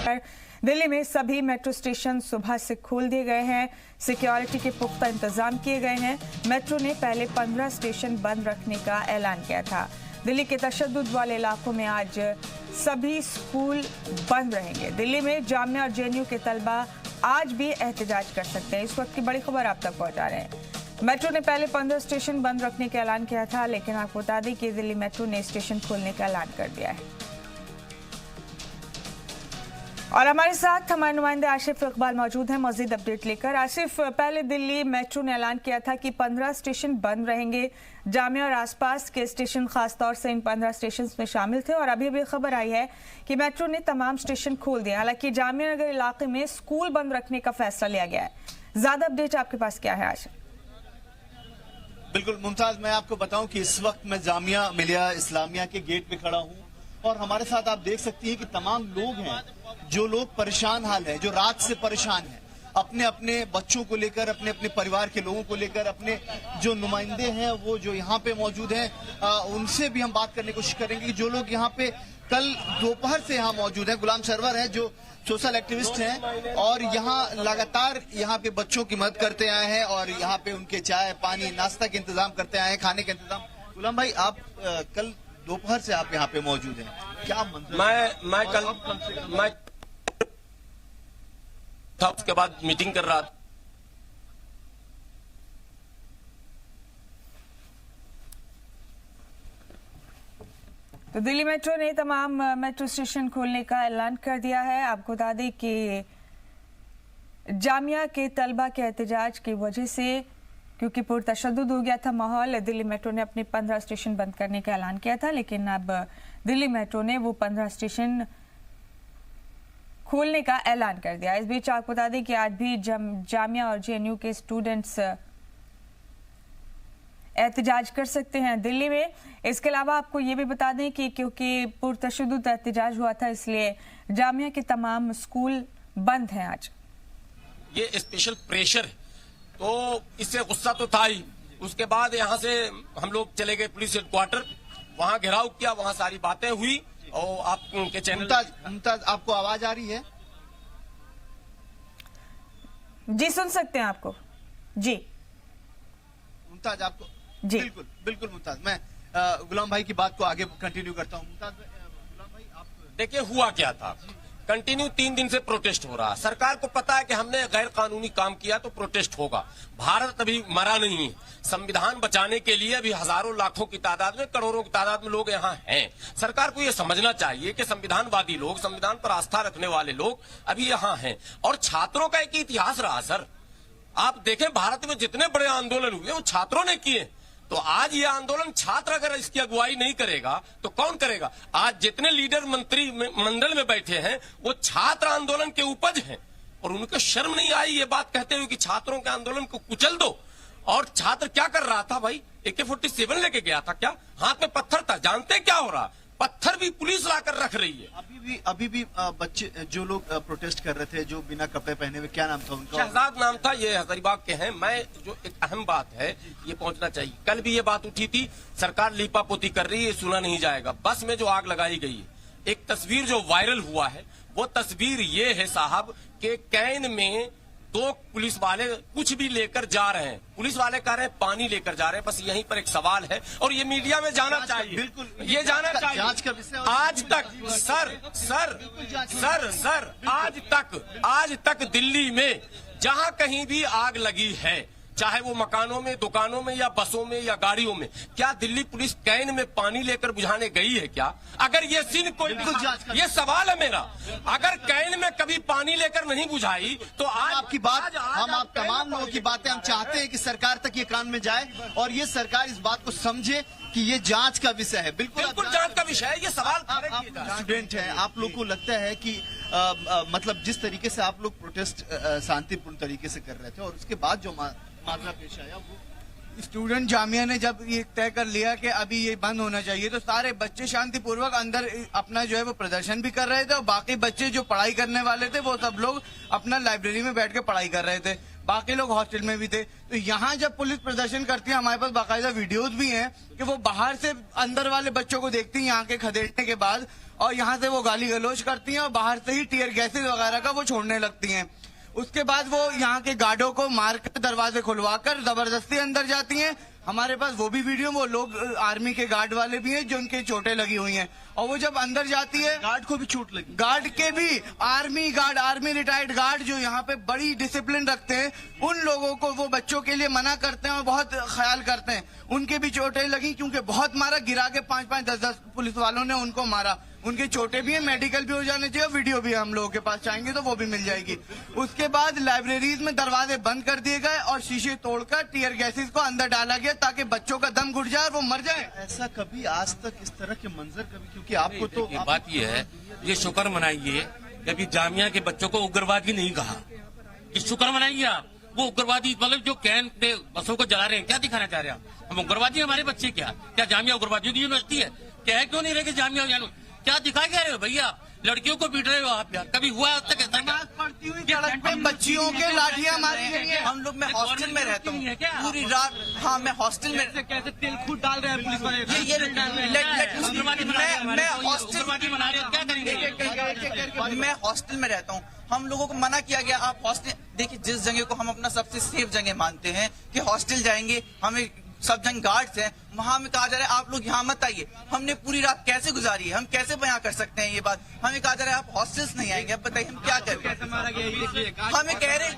दिल्ली में सभी metro station सुबह से खोल दिए गए हैं। सिक्योरिटी के पुख्ता इंतजाम किए गए हैं। मेट्रो ने पहले 15 स्टेशन बंद रखने का ऐलान किया था। दिल्ली के तशद्दुद वाले इलाकों में आज सभी स्कूल बंद रहेंगे। दिल्ली में जामिया और जेएनयू के तलबा आज भी एहतजाज कर सकते हैं। इस वक्त की बड़ी खबर आप तक पहुंचा रहे हैं। मेट्रो ने पहले 15 स्टेशन बंद रखने का ऐलान किया था, लेकिन आपको बता दें कि दिल्ली मेट्रो ने स्टेशन खोलने का ऐलान कर दिया है। और हमारे साथ हमारे नुमाइंदे आसिफ इकबाल मौजूद हैं मजीद अपडेट लेकर। आसिफ, पहले दिल्ली मेट्रो ने ऐलान किया था कि 15 स्टेशन बंद रहेंगे। जामिया और आसपास के स्टेशन खासतौर से इन 15 स्टेशन में शामिल थे और अभी अभी खबर आई है कि मेट्रो ने तमाम स्टेशन खोल दिए। हालांकि जामिया नगर इलाके में स्कूल बंद रखने का फैसला लिया गया है। ज्यादा अपडेट आपके पास क्या है आज? बिल्कुल मुमताज, मैं आपको बताऊं कि इस वक्त मैं जामिया मिलिया इस्लामिया के गेट पे खड़ा हूं और हमारे साथ आप देख सकती हैं कि तमाम लोग हैं, जो लोग परेशान हाल हैं, जो रात से परेशान हैं, अपने अपने बच्चों को लेकर, अपने अपने परिवार के लोगों को लेकर। अपने जो नुमाइंदे हैं वो जो यहाँ पे मौजूद हैं, उनसे भी हम बात करने की कोशिश करेंगे कि जो लोग यहाँ पे कल दोपहर से यहाँ मौजूद हैं। गुलाम सरवर है जो सोशल एक्टिविस्ट हैं और यहाँ लगातार यहाँ पे बच्चों की मदद करते आए हैं और यहाँ पे उनके चाय पानी नाश्ता के इंतजाम करते आए हैं, खाने का इंतजाम। गुलाम भाई, आप कल दोपहर से आप यहाँ पे मौजूद हैं, क्या मंजर? मैं था, उसके बाद मीटिंग कर रहा था। तो दिल्ली मेट्रो ने तमाम मेट्रो स्टेशन खोलने का ऐलान कर दिया है। आपको बता दें कि जामिया के तलबा के एहतजाज की वजह से, क्योंकि पुरतशद्दुद हो गया था माहौल, दिल्ली मेट्रो ने अपने 15 स्टेशन बंद करने का ऐलान किया था। लेकिन अब दिल्ली मेट्रो ने वो 15 स्टेशन खोलने का ऐलान कर दिया। इस बीच आपको बता दें कि आज भी जामिया और जेएनयू के स्टूडेंट्स एहतजाज कर सकते हैं दिल्ली में। इसके अलावा आपको ये भी बता दें कि क्योंकि पुरतशद्दुद एहतजाज हुआ था, इसलिए जामिया के तमाम स्कूल बंद हैं आज। ये स्पेशल प्रेशर है, तो इससे गुस्सा तो था ही। उसके बाद यहाँ से हम लोग चले गए पुलिस हेडक्वार्टर, वहां घेराव किया, वहां सारी बातें हुई। और आपके चैनल मुमताज, आपको आवाज आ रही है? जी, सुन सकते हैं आपको। जी मुमताज, आपको? जी बिल्कुल बिल्कुल मुमताज, मैं गुलाम भाई की बात को आगे कंटिन्यू करता हूँ। मुमताज, गुलाम भाई, आप देखिए हुआ क्या था। कंटिन्यू 3 दिन से प्रोटेस्ट हो रहा है। सरकार को पता है कि हमने गैर कानूनी काम किया तो प्रोटेस्ट होगा। भारत अभी मरा नहीं है। संविधान बचाने के लिए अभी हजारों लाखों की तादाद में, करोड़ों की तादाद में लोग यहाँ हैं। सरकार को ये समझना चाहिए कि संविधानवादी लोग, संविधान पर आस्था रखने वाले लोग अभी यहाँ हैं। और छात्रों का एक इतिहास रहा सर। आप देखें, भारत में जितने बड़े आंदोलन हुए वो छात्रों ने किए। तो आज ये आंदोलन छात्र अगर इसकी अगुवाई नहीं करेगा तो कौन करेगा? आज जितने लीडर मंत्री मंडल में बैठे हैं वो छात्र आंदोलन के उपज हैं और उनको शर्म नहीं आई ये बात कहते हुए कि छात्रों के आंदोलन को कुचल दो। और छात्र क्या कर रहा था भाई? AK-47 लेके गया था क्या? हाथ में पत्थर था। जानते क्या हो रहा? पत्थर भी पुलिस लाकर रख रही है। अभी भी बच्चे जो लोग प्रोटेस्ट कर रहे थे, जो बिना कपड़े पहने हुए, क्या नाम था उनका? शहजाद नाम था। ये हजारीबाग के हैं। मैं जो एक अहम बात है ये पहुंचना चाहिए। कल भी ये बात उठी थी, सरकार लीपापोती कर रही है, सुना नहीं जाएगा। बस में जो आग लगाई गई है, एक तस्वीर जो वायरल हुआ है, वो तस्वीर ये है साहब कि कैन में 2 पुलिस वाले कुछ भी लेकर जा रहे हैं। पुलिस वाले कह रहे हैं पानी लेकर जा रहे हैं। बस यहीं पर एक सवाल है और ये मीडिया में जाना चाहिए। बिल्कुल, ये जाना चाहिए। जांच का विषय आज तक सर आज तक दिल्ली में जहां कहीं भी आग लगी है, चाहे वो मकानों में, दुकानों में या बसों में या गाड़ियों में, क्या दिल्ली पुलिस कैन में पानी लेकर बुझाने गई है क्या? अगर ये सीन कोई, ये सवाल है मेरा, अगर कैन में कभी पानी लेकर नहीं बुझाई तो आज आपकी बात, हम आप तमाम लोगों की बातें हम चाहते हैं कि सरकार तक ये कान में जाए और ये सरकार इस बात को समझे कि ये जांच का विषय है। बिल्कुल जांच का विषय है। ये सवाल स्टूडेंट है, आप लोग को लगता है कि मतलब जिस तरीके से आप लोग प्रोटेस्ट शांतिपूर्ण तरीके से कर रहे थे और उसके बाद जो मामला पेश आया, वो स्टूडेंट जामिया ने जब ये तय कर लिया कि अभी ये बंद होना चाहिए तो सारे बच्चे शांतिपूर्वक अंदर अपना जो है वो प्रदर्शन भी कर रहे थे और बाकी बच्चे जो पढ़ाई करने वाले थे वो सब लोग अपना लाइब्रेरी में बैठ के पढ़ाई कर रहे थे। बाकी लोग हॉस्टल में भी थे। तो यहाँ जब पुलिस प्रदर्शन करती है, हमारे पास बाकायदा वीडियोज भी हैं कि वो बाहर से अंदर वाले बच्चों को देखती हैं यहाँ के खदेड़ने के बाद, और यहाँ से वो गाली गलौज करती हैं और बाहर से ही टीयर गैसेज वगैरह का वो छोड़ने लगती हैं। उसके बाद वो यहाँ के गार्डों को मारकर दरवाजे खुलवाकर जबरदस्ती अंदर जाती हैं। हमारे पास वो भी वीडियो, वो लोग आर्मी के गार्ड वाले भी हैं जो उनके चोटें लगी हुई हैं, और वो जब अंदर जाती है, गार्ड को भी चोट लगी। गार्ड के भी, army guard, army retired guard जो यहाँ पे बड़ी डिसिप्लिन रखते हैं, उन लोगों को वो बच्चों के लिए मना करते हैं और बहुत ख्याल करते हैं, उनके भी चोटें लगी, क्योंकि बहुत मारा, गिरा के 5-5, 10-10 पुलिस वालों ने उनको मारा। उनके चोटें भी हैं, मेडिकल भी हो जाने चाहिए, वीडियो भी हम लोगों के पास चाहेंगे तो वो भी मिल जाएगी। उसके बाद लाइब्रेरीज में दरवाजे बंद कर दिए गए और शीशे तोड़कर टीयर गैसेस को अंदर डाला गया ताकि बच्चों का दम घुट जाए और वो मर जाए। ऐसा कभी आज तक इस तरह के मंजर कभी, क्योंकि आपको तो बात ये है, ये शुक्र मनाइए कि अभी जामिया के बच्चों को उग्रवादी नहीं कहा, ये शुक्र मनाइए आप। वो उग्रवादी मतलब जो कैंप पे बसों को जला रहे हैं, क्या दिखाना चाह रहे हैं आप? हम उग्रवादी, हमारे बच्चे क्या जामिया उग्रवादियों की यूनिवर्सिटी है? क्या क्यों नहीं रहे जामिया? क्या दिखा क्या रहे हो भैया? लड़कियों को पीट रहे हो आप यार, कभी हुआ आज तक ऐसा? पड़ती हुई सड़क पे बच्चियों के लाठियां मारी गई हैं। हम लोग, मैं हॉस्टल में रहता हूँ पूरी रात। हाँ, मैं हॉस्टल में, कैसे तेल खुद डाल रहे हैं पुलिस वाले? मैं हॉस्टल में रहता हूँ। हम लोगों को मना किया गया, आप हॉस्टल देखिए, जिस जगह को हम अपना सबसे सेफ जगह मानते हैं कि हॉस्टल जाएंगे, हमें सब जन गार्ड्स हैं, वहां में कहा जा रहा है आप लोग यहाँ मत आइए। हमने पूरी रात कैसे गुजारी है, हम कैसे बयां कर सकते हैं ये बात? हमें कहा जा रहा है आप हॉस्टल्स नहीं आएंगे। अब बताइए हम क्या करें? हमें कह रहे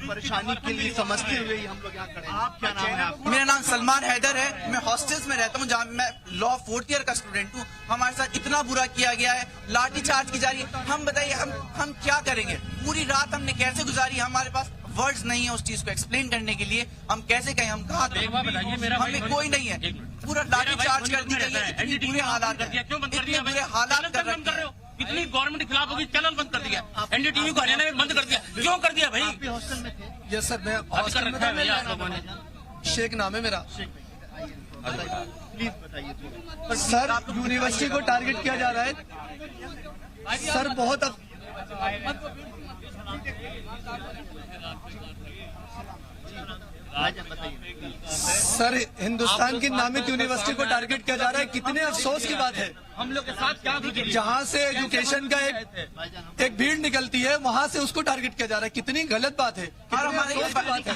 परेशानी के लिए समझते हुए ही हम लोग यहाँ खड़े हैं। आप क्या नाम है आपका? मेरा नाम सलमान हैदर है, मैं हॉस्टल्स में रहता हूँ जहाँ मैं लॉ 4th ईयर का स्टूडेंट हूँ। हमारे साथ इतना बुरा किया गया है, लाठी चार्ज की जा रही है। हम बताइए हम क्या करेंगे? पूरी रात हमने कैसे गुजारी? हमारे पास वर्ड्स नहीं है उस चीज को एक्सप्लेन करने के लिए। हम कैसे कहें, हम कहाँ करें? हमें कोई नहीं है, पूरा लाठी चार्ज कर दी गई है। इतने बुरे हालात कर दिया, कितनी गवर्नमेंट के खिलाफ होगी, चैनल बंद कर दिया, एनडीटीवी को हरियाणा में बंद कर दिया, क्यों कर दिया भाई? हॉस्टल में थे? यस सर, मैं हॉस्टल में था। शेख नाम है मेरा। प्लीज बताइए। सर, यूनिवर्सिटी को टारगेट किया जा रहा है सर, बहुत सर, हिंदुस्तान की नामित यूनिवर्सिटी को टारगेट किया जा रहा है। कितने अफसोस की बात है, हम लोग के साथ क्या गुजरी? जहाँ से एजुकेशन का एक भीड़ निकलती है, वहाँ से उसको टारगेट किया जा रहा है। कितनी गलत बात है, और हमारे कितनी अफसोस की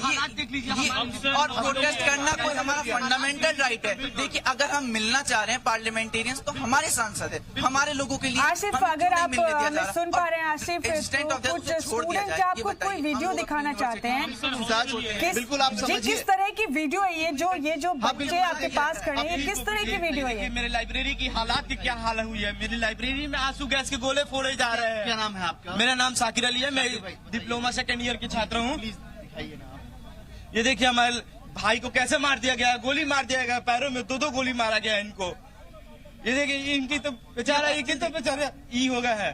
बात है। और प्रोटेस्ट करना कोई हमारा फंडामेंटल राइट है। देखिए, अगर हम मिलना चाह रहे हैं पार्लियामेंटियंस, तो हमारे सांसद है, हमारे लोगों के लिए। आसिफ, अगर आप हमें सुन पा रहे हैं आसिफ, तो कुछ स्टूडेंट आपको कोई वीडियो दिखाना चाहते हैं। बिल्कुल, आप ये किस तरह की वीडियो है? ये जो बच्चे आपके पास खड़े हैं, ये किस तरह की वीडियो है? मेरे लाइब्रेरी की हालात की क्या हाल हुई है? मेरी लाइब्रेरी में आंसू गैस के गोले फोड़े जा रहे हैं। क्या नाम है आपका? मेरा नाम साकिर अली है, मैं डिप्लोमा 2nd ईयर की छात्र हूँ। प्लीज दिखाइए ना आप। ये देखिए हमारे भाई को कैसे मार दिया गया, गोली मार दिया गया, पैरों में 2-2 गोली मारा गया इनको। ये देखिए, इनकी तो बेचारा ई हो गया है।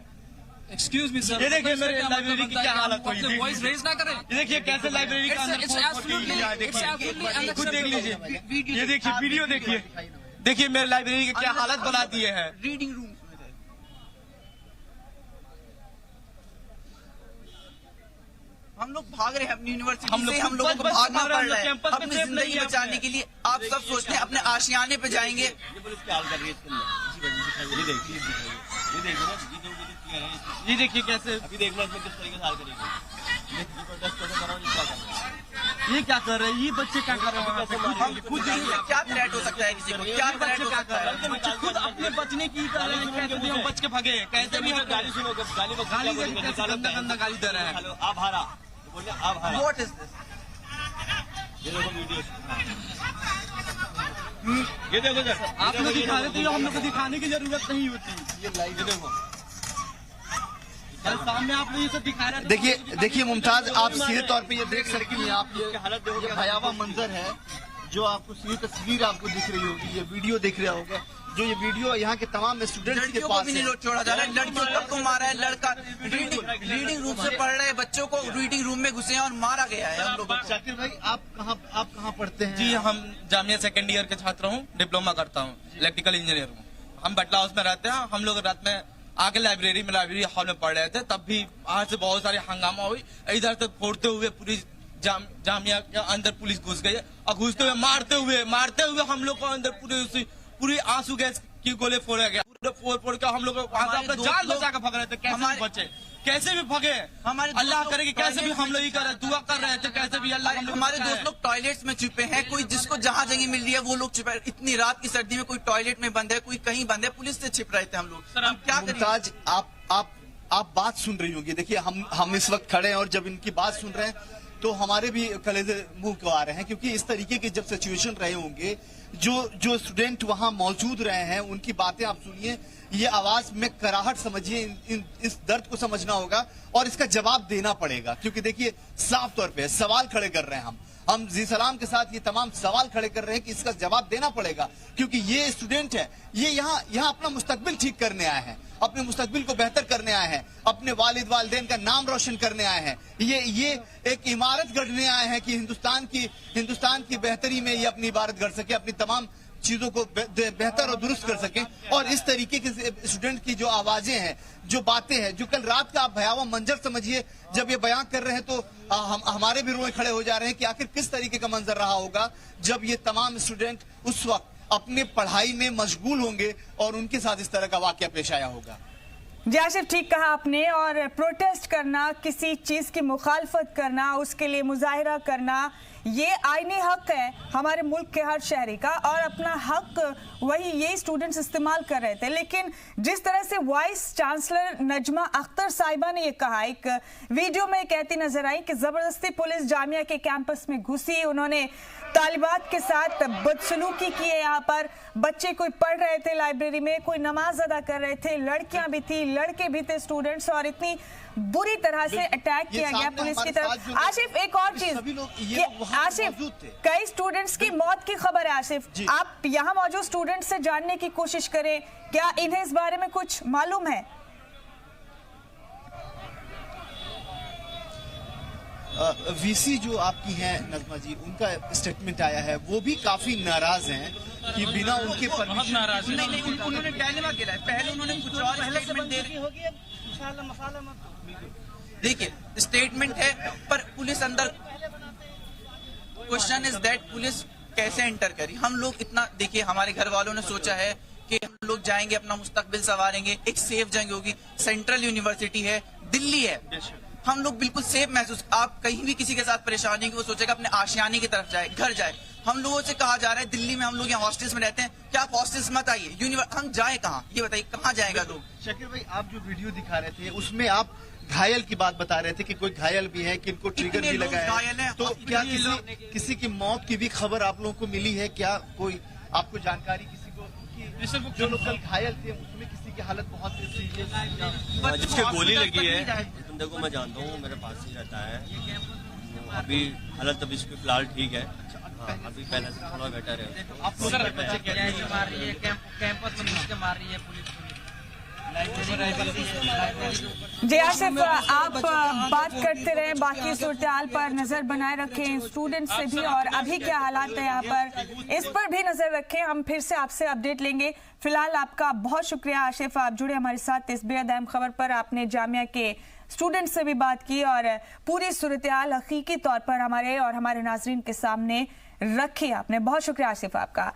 एक्सक्यूज मी सर, ये देखिए मेरे लाइब्रेरी की क्या हालत हुई है। वॉइस रेज ना करें। ये देखिए कैसे लाइब्रेरी का अंदर खुद देख लीजिए। ये देखिए वीडियो देखिए मेरे लाइब्रेरी की क्या हालत बना दिए हैं। रीडिंग रूम हम लोग भाग रहे हैं अपनी यूनिवर्सिटी से, हम लोगों को भागना पड़ रहा है अपनी जिंदगी बचाने के लिए। आप सब सोचते हैं अपने आशियाने पे जाएंगे। ये देखिए कैसे, अभी देख लो इसमें किस तरीके से हाल करेंगे। ये क्या कर रहे हैं, ये बच्चे क्या कर रहे हैं? हम खुद क्या थ्रेट हो सकता है किसी को? क्या थ्रेट हो सकता है? बच्चे खुद अपने बचने की कर रहे हैं। कैसे भी हम बच के भागे, कैसे भी गाली सुनोगे, गंदा गाली दे रहे हैं। आप हारा बोलिए, आप हारा। What is this? ये देखो वीडियो, ये देखो सर, आप लोग दिखा रहे थे, हम लोग को दिखाने की जरूरत नहीं होती। ये लाइव देखो। सामने आप लोग ये सब दिखा रहे थे। देखिए मुमताज, आप सीधे तौर पे ये देख सकती हैं, आप ये हालत देखोगे, भयावह मंजर है जो आपको सीधी तस्वीर आपको दिख रही होगी, ये वीडियो दिख रहा होगा। जो ये वीडियो यहाँ के तमाम स्टूडेंट्स के लड़कियों को पास भी नहीं है। छोड़ा जा रहा है। लड़कियों को तो मारा है, लड़का रीडिंग रूम से पढ़ रहे बच्चों को रीडिंग रूम में घुसे हैं और मारा गया है हम लोगों को। शाकिर भाई, आप कहाँ पढ़ते हैं? जी, हम जामिया 2nd ईयर के छात्र हूँ, डिप्लोमा करता हूँ, इलेक्ट्रिकल इंजीनियर हूँ। हम बटला हाउस में रहते हैं। हम लोग रात में आके लाइब्रेरी हॉल में पढ़ रहे थे, तब भी बाहर से बहुत सारे हंगामा हुई, इधर से फोड़ते हुए पूरी जामिया के अंदर पुलिस घुस गई और घुसते हुए मारते हुए हम लोग को अंदर पूरी आंसू गैस की गोले फोड़ा गया। पूरे फोड़ के हम लोग अपना जान बचा के भाग रहे थे। कैसे बचे, कैसे भी भागे, अल्लाह करे कि कैसे भी हम लोग ही कर रहे, दुआ कर रहे थे, कैसे भी अल्लाह। हमारे दोस्त लोग टॉयलेट्स में छुपे हैं, कोई जिसको जहाँ जगह मिल रही है वो लोग छुपे। इतनी रात की सर्दी में कोई टॉयलेट में बंद है, कोई कहीं बंद है, पुलिस से छिप रहे थे हम लोग। हम क्या करें? मुमताज, आप बात सुन रही होंगी। देखिए हम इस वक्त खड़े हैं और जब इनकी बात सुन रहे हैं तो हमारे भी कलेजे मुंह को आ रहे हैं, क्योंकि इस तरीके के जब सिचुएशन रहे होंगे, जो स्टूडेंट वहां मौजूद रहे हैं उनकी बातें आप सुनिए, ये आवाज में कराहट समझिए, इस दर्द को समझना होगा और इसका जवाब देना पड़ेगा। क्योंकि देखिए साफ तौर पे सवाल खड़े कर रहे हैं हम जी सलाम के साथ ये तमाम सवाल खड़े कर रहे हैं कि इसका जवाब देना पड़ेगा, क्योंकि ये स्टूडेंट है, ये यहाँ अपना मुस्तकबिल ठीक करने आए हैं, अपने मुस्तकबिल को बेहतर करने आए हैं, अपने वालिदैन का नाम रोशन करने आए हैं, ये एक इमारत गढ़ने आए हैं कि हिंदुस्तान की बेहतरी में ये अपनी इबारत गढ़ सके, अपनी तमाम चीजों को बेहतर और दुरुस्त कर सकें। और इस तरीके के स्टूडेंट की जो आवाजें हैं, जो बातें हैं, जो कल रात का आप भयावह मंजर समझिए, जब ये बयान कर रहे हैं तो हमारे भी रोए खड़े हो जा रहे हैं कि आखिर किस तरीके का मंजर रहा होगा जब ये तमाम स्टूडेंट उस वक्त अपने पढ़ाई में मशगूल होंगे और उनके साथ इस तरह का वाकया पेश आया होगा। जी आसिफ, ठीक कहा आपने। और प्रोटेस्ट करना, किसी चीज की मुखालफत करना, उसके लिए मुजाहिरा करना, ये आईनी हक है हमारे मुल्क के हर शहरी का, और अपना हक वही ये स्टूडेंट्स इस्तेमाल कर रहे थे। लेकिन जिस तरह से वाइस चांसलर नजमा अख्तर साहिबा ने ये कहा, एक वीडियो में कहती नजर आई कि जबरदस्ती पुलिस जामिया के कैंपस में घुसी, उन्होंने तालिबात के साथ बदसलूकी की है। यहाँ पर बच्चे कोई पढ़ रहे थे लाइब्रेरी में, कोई नमाज अदा कर रहे थे, लड़कियां भी थी, लड़के भी थे स्टूडेंट्स, और इतनी बुरी तरह से अटैक किया गया पुलिस की तरफ। आसिफ, एक और चीज, आसिफ, कई स्टूडेंट्स की मौत की खबर है। आसिफ, आप यहाँ मौजूद स्टूडेंट से जानने की कोशिश करें, क्या इन्हें इस बारे में कुछ मालूम है? वीसी जो आपकी हैं नजमा जी, उनका स्टेटमेंट आया है, वो भी काफी नाराज हैं कि बिना उनके परमिशन नहीं, उन्होंने डायलेमा किया है। पहले उन्होंने कुछ और स्टेटमेंट दे देखिए, स्टेटमेंट है पर पुलिस अंदर, क्वेश्चन इज दैट पुलिस कैसे एंटर करी। हम लोग इतना देखिए, हमारे घर वालों ने सोचा है कि हम लोग जाएंगे, अपना मुस्तकबिल संवारेंगे, एक सेफ जंग होगी। सेंट्रल यूनिवर्सिटी है, दिल्ली है, हम लोग बिल्कुल सेफ महसूस। आप कहीं भी किसी के साथ परेशानी की वो सोचेगा अपने आशियाने की तरफ जाए, घर जाए। हम लोगों से कहा जा रहा है दिल्ली में हम लोग यहाँ हॉस्टल्स में रहते हैं, क्या आप हॉस्टल्स मत आइए, हम जाए कहाँ, ये बताइए कहाँ जाएगा लोग। शकील भाई, आप जो वीडियो दिखा रहे थे उसमें आप घायल की बात बता रहे थे कि कोई घायल भी है, कि इनको ट्रिगर भी लगा है, तो क्या किसी की मौत की भी खबर आप लोगों को मिली है? क्या कोई आपको जानकारी किसी को कि जो लोग कल घायल थे उसमें किसी की हालत बहुत सीरियस, जिसके गोली लगी है, इस बंदे को मैं जानता हूँ, मेरे पास ही रहता है। अभी हालत अभी इसकी फिलहाल ठीक है, अभी पहले से थोड़ा बेटर है। आप लोग मार रही है, कैंपस में घुस के मार रही है पुलिस। जी आसिफ, आप बात करते रहे, बाकी सूरत-ए-हाल पर नजर बनाए रखें, स्टूडेंट से भी, और अभी क्या हालात है यहाँ पर इस पर भी नजर रखें। हम फिर से आपसे अपडेट लेंगे। फिलहाल आपका बहुत शुक्रिया आसिफ, आप जुड़े हमारे साथ इस बेहद अहम खबर पर। आपने जामिया के स्टूडेंट से भी बात की और पूरी सूरत-ए-हाल हकीकी तौर पर हमारे और हमारे नाजरीन के सामने रखी। आपने बहुत शुक्रिया आसिफ आपका।